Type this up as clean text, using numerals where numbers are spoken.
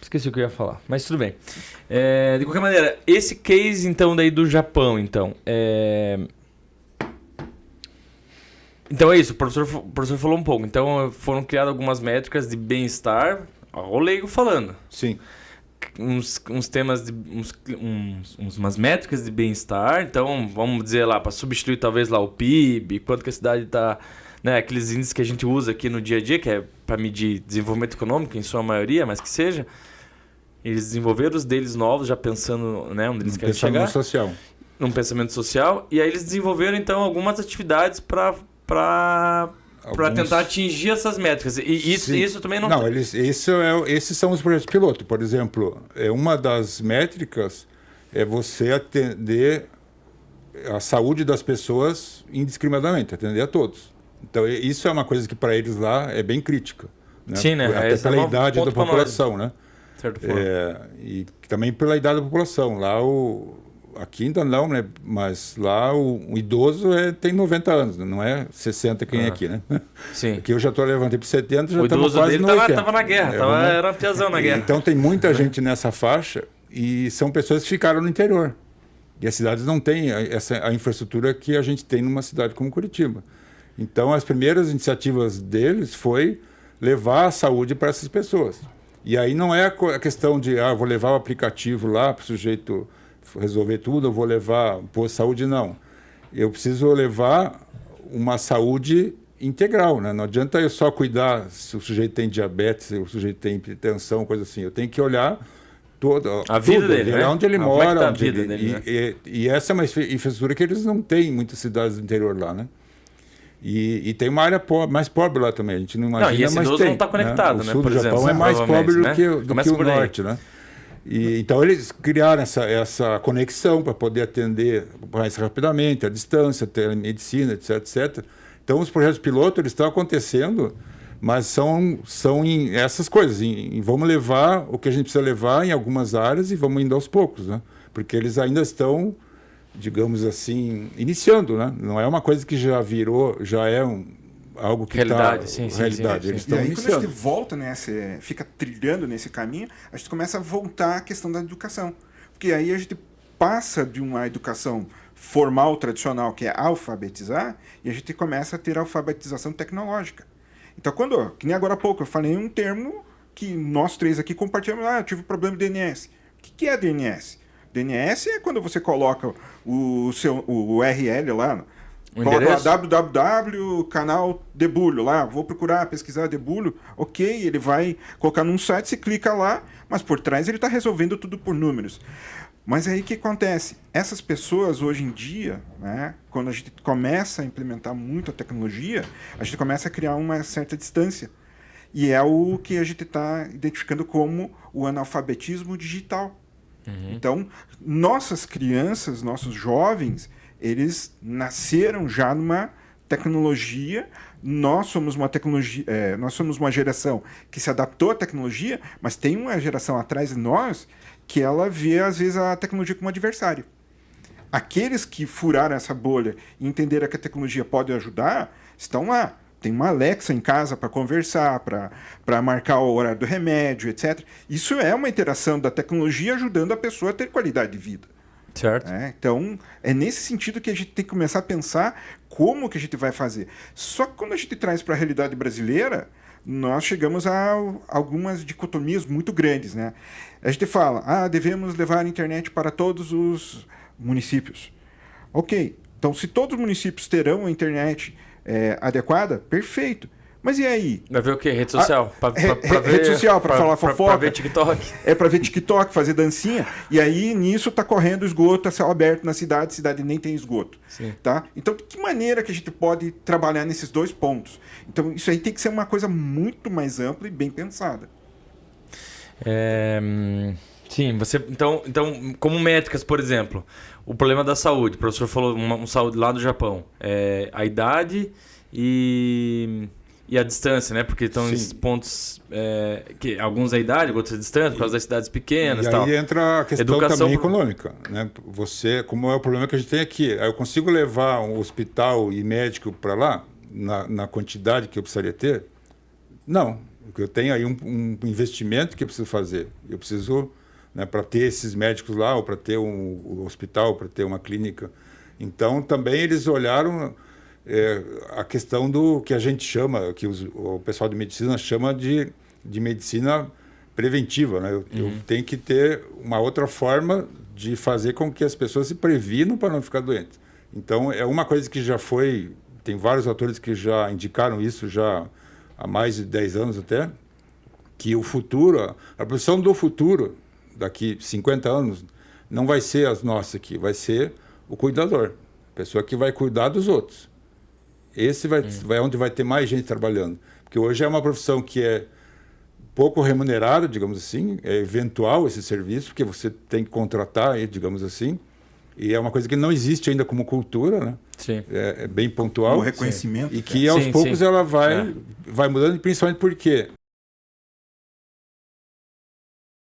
Esqueci o que eu ia falar, mas tudo bem. De qualquer maneira, esse case, então, daí do Japão, então, Então é isso, o professor falou um pouco. Então foram criadas algumas métricas de bem-estar, o leigo falando. Sim. Uns temas, umas métricas de bem-estar. Então, vamos dizer lá, para substituir talvez lá o PIB, quanto que a cidade está... Né, aqueles índices que a gente usa aqui no dia a dia, que é para medir desenvolvimento econômico, em sua maioria, mas que seja. Eles desenvolveram os deles novos, já pensando, né, onde eles querem chegar. Pensamento social. Num pensamento social. E aí eles desenvolveram, então, algumas atividades para tentar atingir essas métricas. E isso também não... Não, esses são os projetos piloto. Por exemplo, uma das métricas é você atender a saúde das pessoas indiscriminadamente, atender a todos. Então, isso é uma coisa que para eles lá é bem crítica. Né? Sim, né? Até pela idade da população, né? Certo forma. E também pela idade da população. Lá aqui ainda não, né? Mas lá o idoso tem 90 anos, não é 60 quem é aqui, né? Sim. Aqui eu já levantei para 70, já estamos O quase idoso dele estava na guerra, era piazão na guerra. Então tem muita gente nessa faixa e são pessoas que ficaram no interior. E as cidades não têm a infraestrutura que a gente tem numa cidade como Curitiba. Então as primeiras iniciativas deles foi levar a saúde para essas pessoas. E aí não é a questão de vou levar o aplicativo lá para o sujeito resolver tudo, eu vou levar posto de saúde, não. Eu preciso levar uma saúde integral, né? Não adianta eu só cuidar se o sujeito tem diabetes, se o sujeito tem hipertensão, coisa assim. Eu tenho que olhar a vida dele, né? Onde ele mora. E essa é uma infraestrutura que eles não têm em muitas cidades do interior lá, né? E tem uma área mais pobre lá também. A gente não imagina, e esse mas idoso tem. não está conectado, né? O né? sul do Japão é mais pobre do que o norte, né? Então eles criaram essa conexão para poder atender mais rapidamente, à distância, telemedicina, etc, etc. Então os projetos piloto eles estão acontecendo, mas são em essas coisas. Vamos levar o que a gente precisa levar em algumas áreas e vamos indo aos poucos, né? Porque eles ainda estão, digamos assim, iniciando, né? Não é uma coisa que já virou, já é algo que realidade, está realidade. Eles estão iniciando. Quando a gente volta fica trilhando nesse caminho, a gente começa a voltar à questão da educação. Porque aí a gente passa de uma educação formal, tradicional, que é alfabetizar, e a gente começa a ter alfabetização tecnológica. Então, que nem agora há pouco, eu falei um termo que nós três aqui compartilhamos. Eu tive um problema de DNS. O que é DNS? DNS é quando você coloca o URL lá, coloca lá www, canal Debulho lá, vou procurar, pesquisar Debulho, ok, ele vai colocar num site, você clica lá, mas por trás ele está resolvendo tudo por números. Mas aí o que acontece? Essas pessoas hoje em dia, né, quando a gente começa a implementar muito a tecnologia, a gente começa a criar uma certa distância. E é o que a gente está identificando como o analfabetismo digital. Uhum. Então, nossas crianças, nossos jovens, eles nasceram já numa tecnologia. Nós somos uma geração que se adaptou à tecnologia, mas tem uma geração atrás de nós que ela vê, às vezes, a tecnologia como adversário. Aqueles que furaram essa bolha e entenderam que a tecnologia pode ajudar, estão lá. Tem uma Alexa em casa para conversar, para marcar o horário do remédio, etc. Isso é uma interação da tecnologia ajudando a pessoa a ter qualidade de vida. Certo. Então, é nesse sentido que a gente tem que começar a pensar como que a gente vai fazer. Só que quando a gente traz para a realidade brasileira, nós chegamos a algumas dicotomias muito grandes, né? A gente fala, devemos levar a internet para todos os municípios. Ok, então se todos os municípios terão a internet adequada, perfeito. Mas e aí? Vai ver o quê? Rede social? Rede social, para falar fofoca. Para ver TikTok. Para ver TikTok, fazer dancinha. E aí, nisso, está correndo esgoto a céu aberto na cidade, a cidade nem tem esgoto. Sim. Tá? Então, de que maneira que a gente pode trabalhar nesses dois pontos? Então, isso aí tem que ser uma coisa muito mais ampla e bem pensada. Sim, então, como métricas, por exemplo, o problema da saúde. O professor falou saúde lá do Japão. A idade e a distância, né? Porque estão esses pontos, que alguns a idade, outros a distância, por causa das cidades pequenas. E aí entra a questão também econômica, né? Como é o problema que a gente tem aqui? Eu consigo levar um hospital e médico para lá, na quantidade que eu precisaria ter? Não. Eu tenho aí um investimento que eu preciso fazer. Eu preciso, né, para ter esses médicos lá, ou para ter um hospital, para ter uma clínica. Então, também eles olharam a questão do que a gente chama, que o pessoal de medicina chama de medicina preventiva, né? Eu tenho que ter uma outra forma de fazer com que as pessoas se previnam para não ficar doentes. Então, é uma coisa que já foi... Tem vários autores que já indicaram isso já há mais de 10 anos até, que o futuro, a profissão do futuro, daqui 50 anos, não vai ser as nossas aqui, vai ser o cuidador, a pessoa que vai cuidar dos outros. Esse vai onde vai ter mais gente trabalhando. Porque hoje é uma profissão que é pouco remunerada, digamos assim, é eventual esse serviço, porque você tem que contratar, digamos assim, e é uma coisa que não existe ainda como cultura, né? Sim. É bem pontual. O reconhecimento. E que aos poucos ela vai mudando, principalmente porque